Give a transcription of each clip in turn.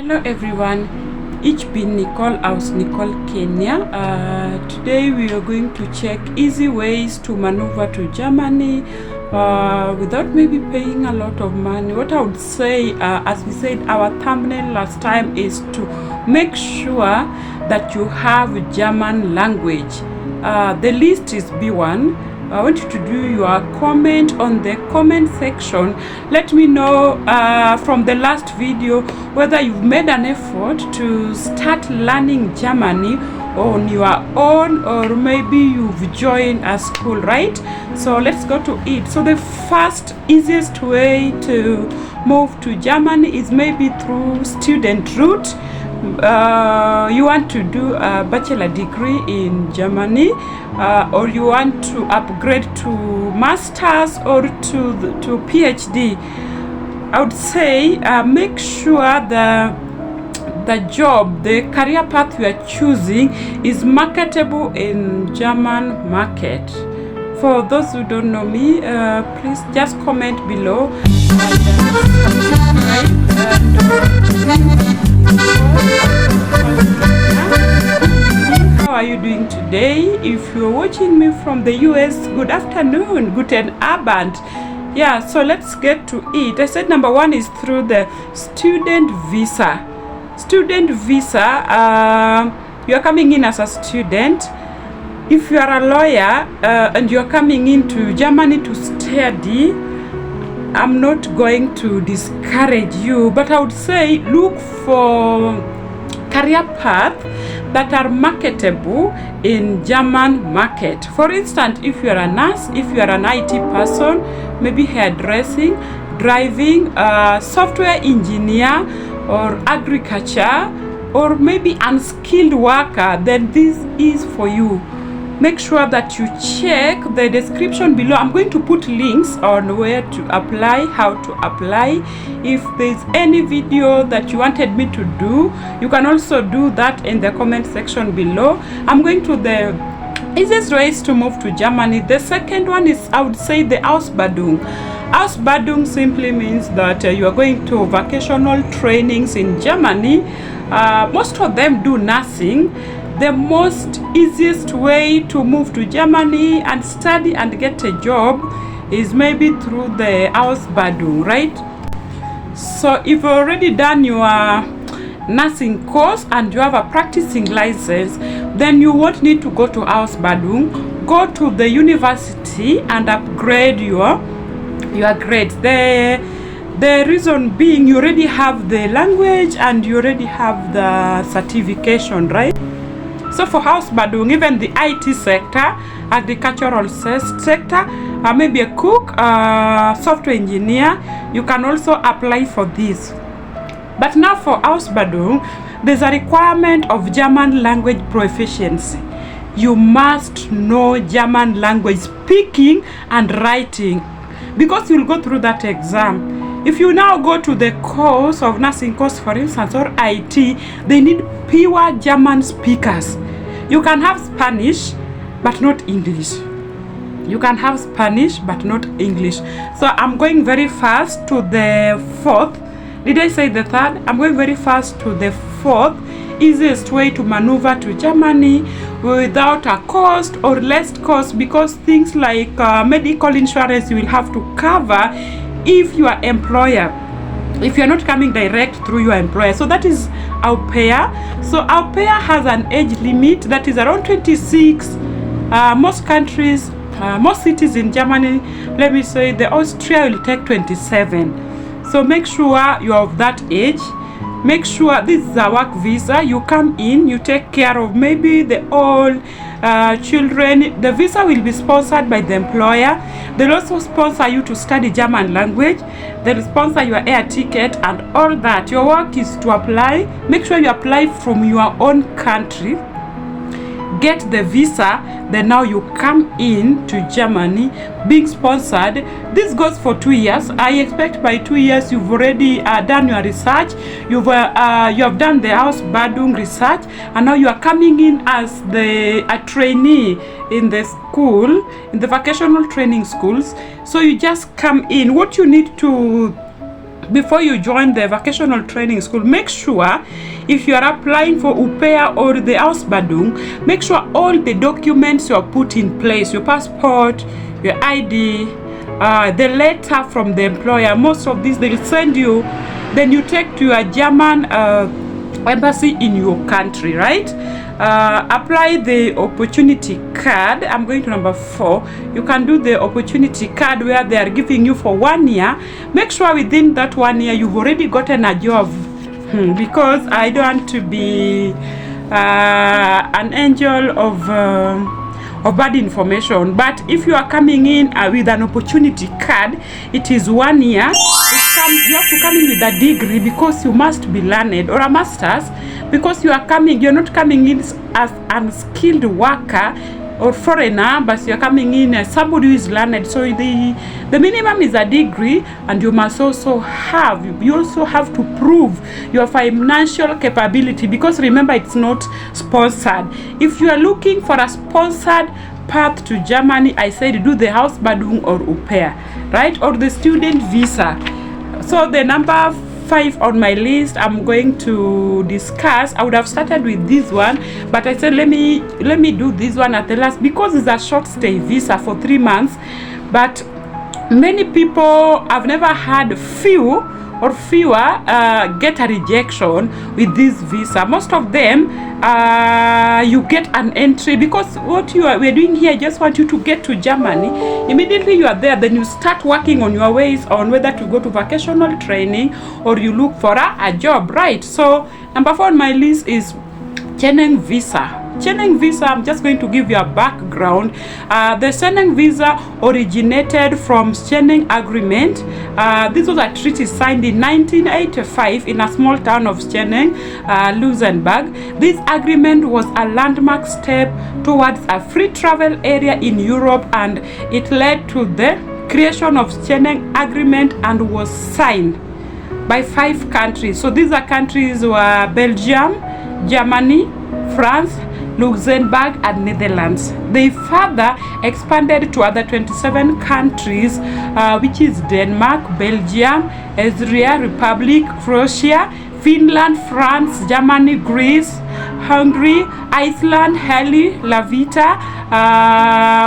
Hello everyone, ich bin Nicole aus Nicole, Kenya. Today we are going to check easy ways to maneuver to Germany without maybe paying a lot of money. What I would say, as we said, our thumbnail last time is to make sure that you have German language. The list is B1. I want you to do your comment on the comment section. Let me know from the last video whether you've made an effort to start learning Germany on your own, or maybe you've joined a school, right? So let's go to it. So the first easiest way to move to Germany is maybe through student route. You want to do a bachelor degree in Germany, or you want to upgrade to masters or to PhD. I would say make sure the job, the career path you are choosing is marketable in German market. For those who don't know me, please just comment below How are you doing today? If you're watching me from the US, good afternoon, guten Abend. Yeah, so let's get to it. I said number one is through the student visa. Student visa, you're coming in as a student. If you are a lawyer and you're coming into Germany to study, I'm not going to discourage you, but I would say look for career path that are marketable in German market. For instance, if you are a nurse, if you are an IT person, maybe hairdressing, driving, software engineer, or agriculture, or maybe unskilled worker, then this is for you. Make sure that you check the description below. I'm going to put links on where to apply, how to apply. If there's any video that you wanted me to do, you can also do that in the comment section below. I'm going to the easiest ways to move to Germany. The second one is, I would say, the AUSBILDUNG. AUSBILDUNG simply means that you are going to vocational trainings in Germany. Most of them do nursing. The most easiest way to move to Germany and study and get a job is maybe through the AUSBILDUNG, right? So if you've already done your nursing course and you have a practicing license, then you won't need to go to AUSBILDUNG. Go to the university and upgrade your grades. The reason being, you already have the language and you already have the certification, right? So for AUSBILDUNG, even the IT sector, agricultural sector, maybe a cook, software engineer, you can also apply for this. But now for AUSBILDUNG, there's a requirement of German language proficiency. You must know German language speaking and writing, because you'll go through that exam. If you now go to the course of nursing course, for instance, or IT, they need pure German speakers. You can have Spanish, but not English. You can have Spanish, but not English. So I'm going very fast to the fourth. Did I say the third? I'm going very fast to the fourth easiest way to maneuver to Germany without a cost or less cost, because things like medical insurance you will have to cover if your employer, if you're not coming direct through your employer. So that is au pair. So au pair has an age limit that is around 26. Most countries, most cities in Germany, let me say the Austria will take 27. So make sure you're of that age. Make sure this is a work visa. You come in, you take care of maybe the old children. The visa will be sponsored by the employer. They'll also sponsor you to study German language. They'll sponsor your air ticket and all that. Your work is to apply. Make sure you apply from your own country. Get the visa, then now you come in to Germany being sponsored. This goes for 2 years. I expect by 2 years you've already done your research. You have done the AUSBILDUNG research, and now you are coming in as a trainee in the school, in the vocational training schools. So you just come in. What you need to before you join the vocational training school, make sure if you are applying for au pair or the AUSBILDUNG, make sure all the documents you are put in place, your passport, your ID, the letter from the employer. Most of these they'll send you, then you take to your German embassy in your country, right? Apply the opportunity card. I'm going to number 4. You can do the opportunity card where they are giving you for 1 year. Make sure within that 1 year you've already gotten a job, because I don't want to be an angel of bad information. But if you are coming in with an opportunity card, it is 1 year. You have to come in with a degree, because you must be learned, or a master's, because you're not coming in as an unskilled worker or foreigner, but you're coming in as somebody who is learned. So the minimum is a degree, and you must also have to prove your financial capability, because remember, it's not sponsored. If you are looking for a sponsored path to Germany, I said do the AUSBILDUNG or au pair, right, or the student visa. So the number 5 on my list I'm going to discuss. I would have started with this one, but I said let me do this one at the last, because it's a short stay visa for 3 months. But many people, I've never had fewer get a rejection with this visa. Most of them you get an entry, because what we're doing here, I just want you to get to Germany. Immediately you are there, then you start working on your ways on whether to go to vocational training or you look for a job, right? So number 4 on my list is Schengen visa. Schengen visa, I'm just going to give you a background. The Schengen visa originated from Schengen agreement. This was a treaty signed in 1985 in a small town of Schengen, Luxembourg. This agreement was a landmark step towards a free travel area in Europe, and it led to the creation of Schengen agreement and was signed by 5 countries. So these are countries were Belgium, Germany, France, Luxembourg, and Netherlands. They further expanded to other 27 countries, which is Denmark, Belgium, Israel, Republic, Croatia, Finland, France, Germany, Greece, Hungary, Iceland, Heli, Lavita.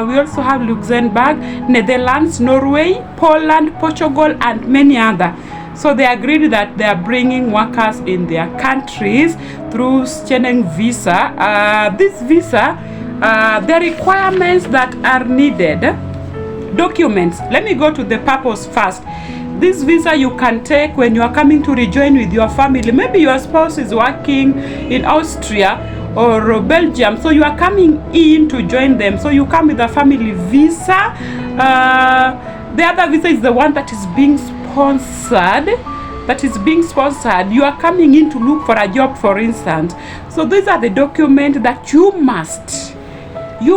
We also have Luxembourg, Netherlands, Norway, Poland, Portugal, and many other. So they agreed that they are bringing workers in their countries through Schengen visa. This visa, the requirements that are needed, documents. Let me go to the purpose first. This visa you can take when you are coming to rejoin with your family. Maybe your spouse is working in Austria or Belgium, so you are coming in to join them. So you come with a family visa. The other visa is the one that is being sponsored. You are coming in to look for a job, for instance. So these are the documents that you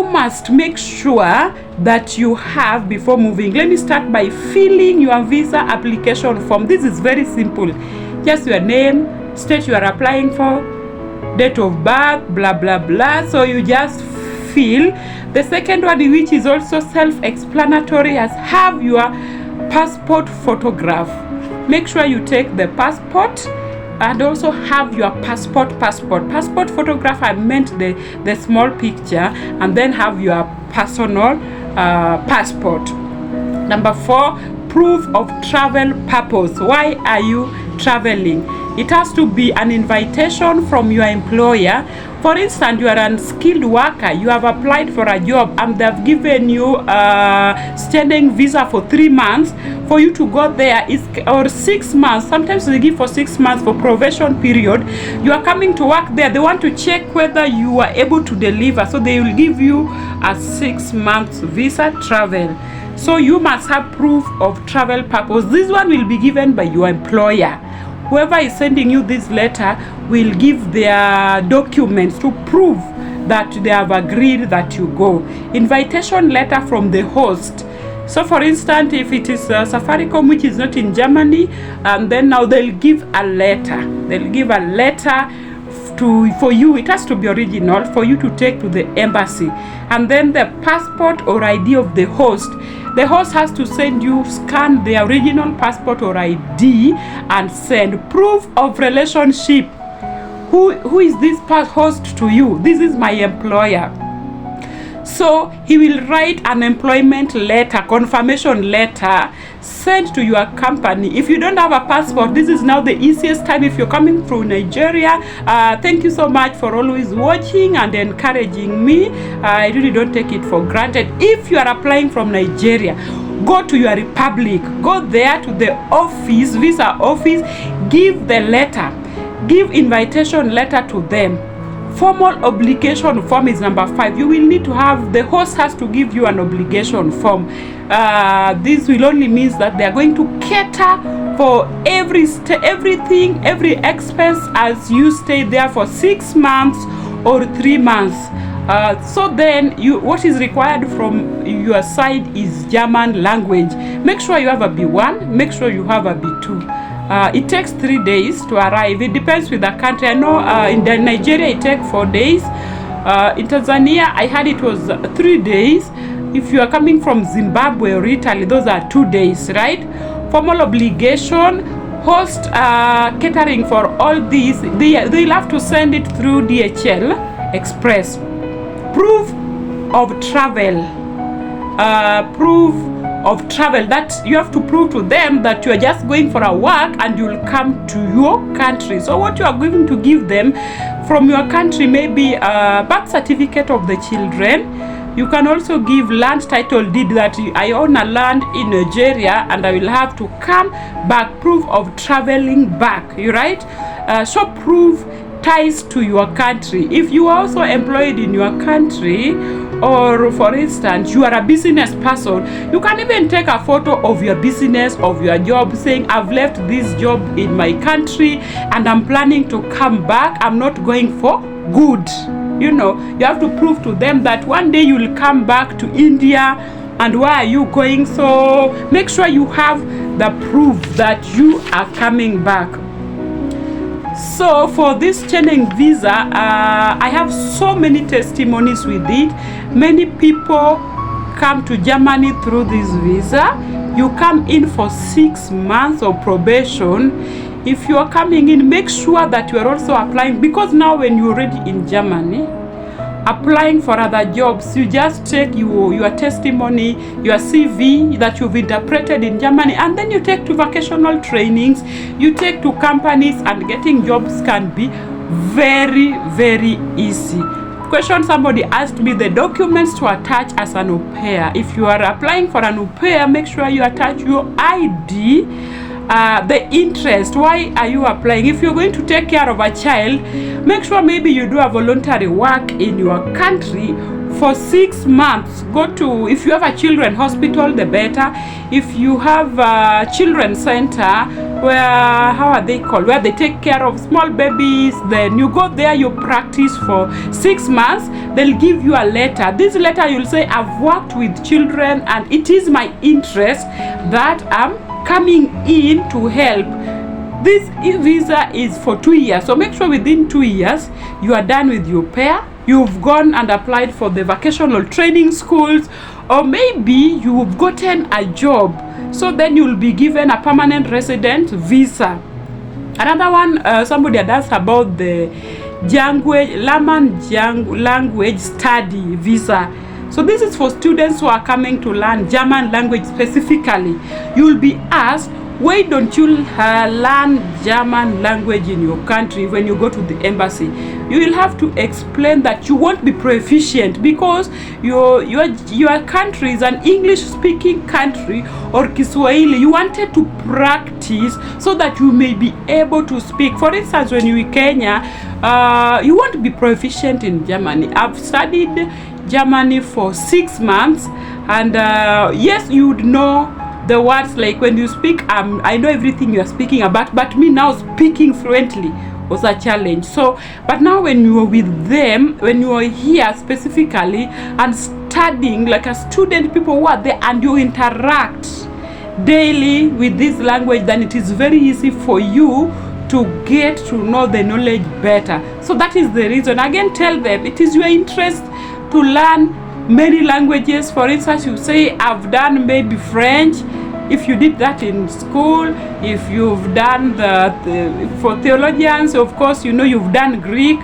must make sure that you have before moving. Let me start by filling your visa application form. This is very simple. Just your name, state you are applying for, date of birth, blah blah blah. So you just fill. The second one, which is also self-explanatory, as have your passport photograph. Make sure you take the passport and also have your passport photograph. I meant the small picture, and then have your personal passport. Number 4, proof of travel purpose. Why are you traveling? It has to be an invitation from your employer. For instance, you are an unskilled worker, you have applied for a job, and they have given you a standing visa for 3 months for you to go there, or 6 months. Sometimes they give for 6 months for probation period. You are coming to work there, they want to check whether you are able to deliver, so they will give you a 6 months visa travel. So you must have proof of travel purpose. This one will be given by your employer. Whoever is sending you this letter will give their documents to prove that they have agreed that you go. Invitation letter from the host. So for instance, if it is Safaricom, which is not in Germany, and then now they'll give a letter. They'll give a letter for you. It has to be original for you to take to the embassy. And then the passport or ID of the host. The host has to send you, scan their original passport or ID and send proof of relationship. Who is this host to you? This is my employer. So he will write an employment letter, confirmation letter, sent to your company. If you don't have a passport, this is now the easiest time. If you're coming from Nigeria, thank you so much for always watching and encouraging me. I really don't take it for granted. If you are applying from Nigeria, go to your republic, go there to the office, visa office, give the letter, give invitation letter to them. Formal obligation form is number 5. You will need to have, the host has to give you an obligation form. This will only means that they are going to cater for everything, every expense as you stay there for 6 months or 3 months. So then what is required from your side is German language. Make sure you have a B1, make sure you have a B2. It takes 3 days to arrive. It depends with the country. I know in Nigeria it takes 4 days. In Tanzania I heard it was 3 days. If you are coming from Zimbabwe or Italy, those are 2 days, right? Formal obligation, host catering for all these. They'll have to send it through DHL Express. Proof of travel. Of travel, that you have to prove to them that you are just going for a work and you'll come to your country. So what you are going to give them from your country may be a birth certificate of the children. You can also give land title deed, that I own a land in Nigeria and I will have to come back, proof of traveling back, you right? So proof ties to your country. If you are also employed in your country, or for instance you are a business person, you can even take a photo of your business, of your job, saying I've left this job in my country and I'm planning to come back. I'm not going for good. You know, you have to prove to them that one day you will come back to India. And where are you going? So make sure you have the proof that you are coming back. So for this Schengen visa, I have so many testimonies with it. Many people come to Germany through this visa. You come in for 6 months of probation. If you are coming in, make sure that you are also applying, because now when you're already in Germany, applying for other jobs, you just take your testimony, your CV that you've interpreted in Germany, and then you take to vocational trainings, you take to companies, and getting jobs can be very, very easy. Question somebody asked me, the documents to attach as an au pair. If you are applying for an au pair, make sure you attach your ID, the interest. Why are you applying? If you're going to take care of a child, make sure maybe you do a voluntary work in your country for 6 months. Go to, if you have a children hospital, the better. If you have a children's center, where, how are they called, where they take care of small babies, then you go there, you practice for 6 months. They'll give you a letter. This letter, you'll say, I've worked with children and it is my interest that I'm coming in to help. This visa is for 2 years, so make sure within 2 years you are done with your pair. You've gone and applied for the vocational training schools, or maybe you've gotten a job, so then you'll be given a permanent resident visa. Another one, somebody had asked about the language study visa. So this is for students who are coming to learn German language specifically. You'll be asked, why don't you learn German language in your country when you go to the embassy? You will have to explain that you won't be proficient because your country is an English-speaking country or Kiswahili. You wanted to practice so that you may be able to speak. For instance, when you're in Kenya, you won't be proficient in Germany. I've studied Germany for 6 months, and yes, you would know the words, like when you speak, I know everything you are speaking about, but me now speaking fluently was a challenge. So, but now when you are with them, when you are here specifically and studying like a student, people who are there, and you interact daily with this language, then it is very easy for you to get to know the knowledge better. So that is the reason. Again, tell them it is your interest to learn many languages. For instance, you say, I've done maybe French. If you did that in school, if you've done for theologians, of course, you know you've done Greek,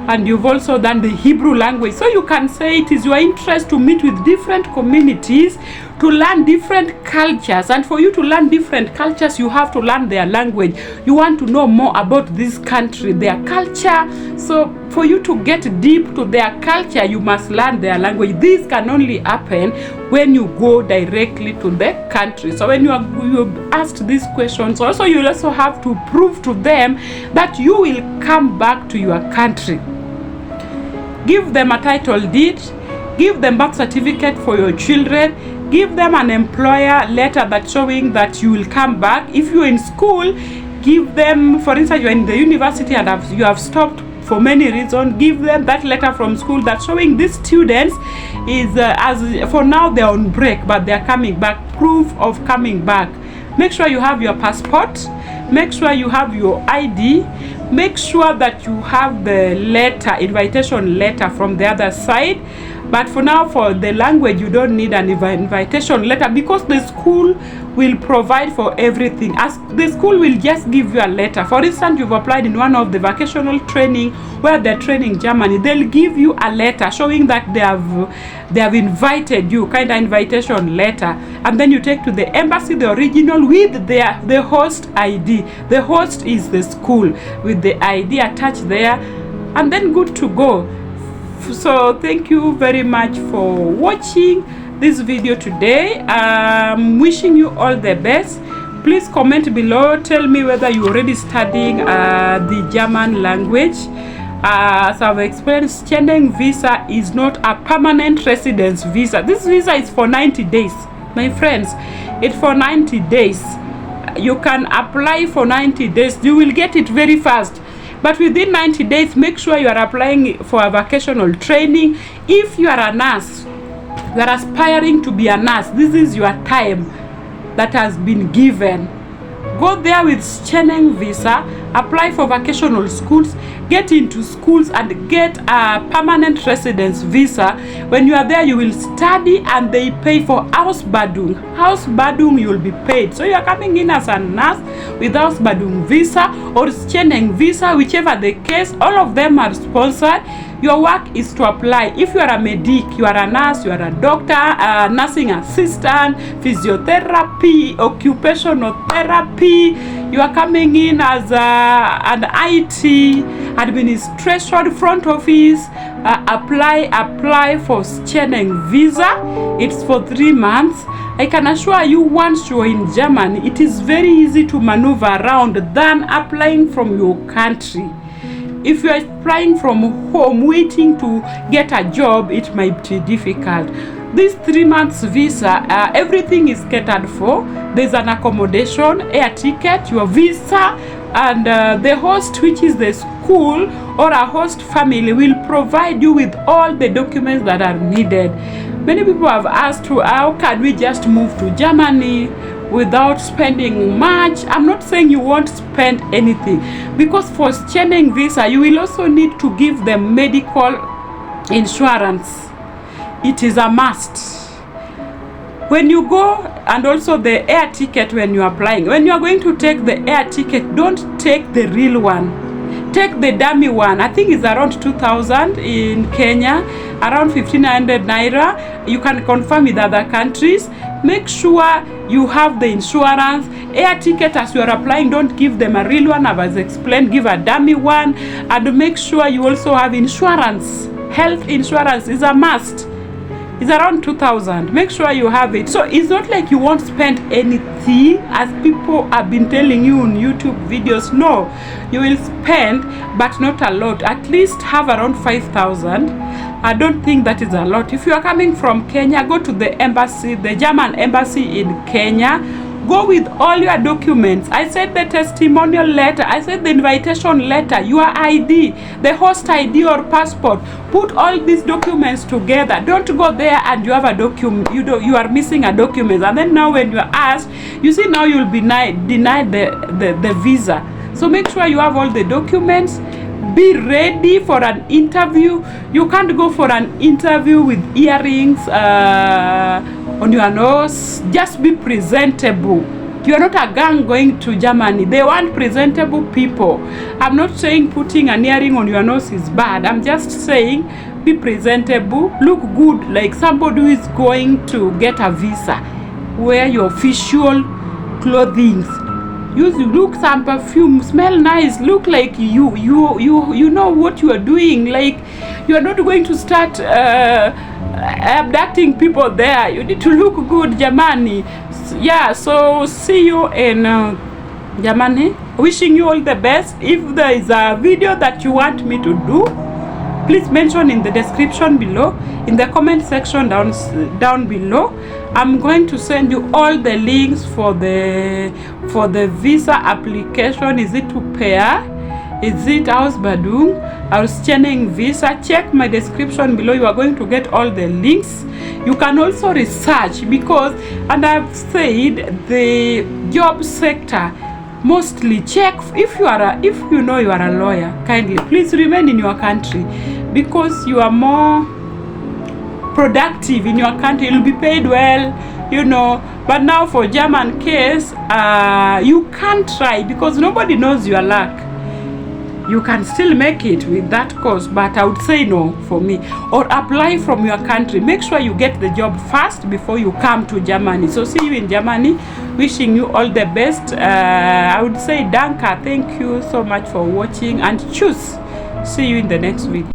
and you've also done the Hebrew language. So you can say it is your interest to meet with different communities, to learn different cultures. And for you to learn different cultures, you have to learn their language. You want to know more about this country, their culture. So for you to get deep to their culture, you must learn their language. This can only happen when you go directly to the country. So when you asked these questions, also you'll also have to prove to them that you will come back to your country. Give them a title deed, give them birth certificate for your children, give them an employer letter that's showing that you will come back. If you're in school, give them, for instance, you're in the university and you have stopped for many reasons, give them that letter from school that's showing these students is, as for now they're on break, but they're coming back, proof of coming back. Make sure you have your passport, make sure you have your ID, make sure that you have the letter, invitation letter from the other side. But for now, for the language, you don't need an invitation letter, because the school will provide for everything. As the school will just give you a letter. For instance, you've applied in one of the vocational training where they're training Germany, they'll give you a letter showing that they have invited you, kind of invitation letter, and then you take to the embassy the original with the host ID. The host is the school with the ID attached there, and then good to go. So thank you very much for watching this video today. I'm wishing you all the best. Please comment below, tell me whether you're already studying the German language. As I've explained, Schengen visa is not a permanent residence visa. This visa is for 90 days, my friends. It's for 90 days. You can apply for 90 days. You will get it very fast. But within 90 days, make sure you are applying for a vocational training. If you are a nurse, you are aspiring to be a nurse, this is your time that has been given. Go there with Schengen visa, apply for vocational schools, get into schools and get a permanent residence visa. When you are there, you will study and they pay for AUSBILDUNG. AUSBILDUNG you will be paid. So you are coming in as a nurse with AUSBILDUNG visa or Schengen visa, whichever the case, all of them are sponsored. Your work is to apply. If you are a medic, you are a nurse, you are a doctor, a nursing assistant, physiotherapy, occupational therapy, you are coming in as an IT, administration, front office, apply for Schengen visa. It's for 3 months. I can assure you, once you're in Germany, it is very easy to maneuver around than applying from your country. If you are applying from home, waiting to get a job, it might be difficult. This 3 months visa, everything is catered for. There's an accommodation, air ticket, your visa, and the host, which is the school or a host family, will provide you with all the documents that are needed. Many people have asked, how can we just move to Germany without spending much? I'm not saying you won't spend anything, because for Schengen visa, you will also need to give them medical insurance. It is a must. When you go, and also the air ticket when you are applying. When you are going to take the air ticket, don't take the real one. Take the dummy one. I think it's around 2,000 in Kenya, around 1,500 naira. You can confirm with other countries. Make sure you have the insurance. Air ticket, as you are applying, don't give them a real one. I've explained, give a dummy one. And make sure you also have insurance. Health insurance is a must. It's around 2,000. Make sure you have it. So it's not like you won't spend anything, as people have been telling you on YouTube videos. No, you will spend, but not a lot. At least have around 5,000. I don't think that is a lot. If you are coming from Kenya, go to the embassy, the German embassy in Kenya. Go with all your documents. I said the testimonial letter, I said the invitation letter, your ID, the host ID or passport. Put all these documents together. Don't go there and you have a document, you are missing a document, and then now when you are asked, you see now you'll be denied the visa. So make sure you have all the documents. Be ready for an interview. You can't go for an interview with earrings on your nose. Just be presentable. You are not a gang going to Germany. They want presentable people. I'm not saying putting an earring on your nose is bad. I'm just saying be presentable. Look good, like somebody who is going to get a visa. Wear your official clothing. Look some perfume, smell nice, look like you know what you are doing. Like you are not going to start abducting people there. You need to look good, Jamani. Yeah, so see you in Germany. Wishing you all the best. If there is a video that you want me to do, please mention in the description below, in the comment section down below. I'm going to send you all the links for the visa application. Is it to pair? Is it AUSBILDUNG or schengenvisa? Check my description below. You are going to get all the links. You can also research, because, and I've said, the job sector, mostly check if you know you are a lawyer. Kindly please remain in your country, because you are more productive in your country. You'll be paid well, you know. But now for German case, you can't try, because nobody knows your luck. You can still make it with that course, but I would say no for me. Or apply from your country. Make sure you get the job first before you come to Germany. So see you in Germany. Wishing you all the best. I would say danke. Thank you so much for watching, and choose. See you in the next video.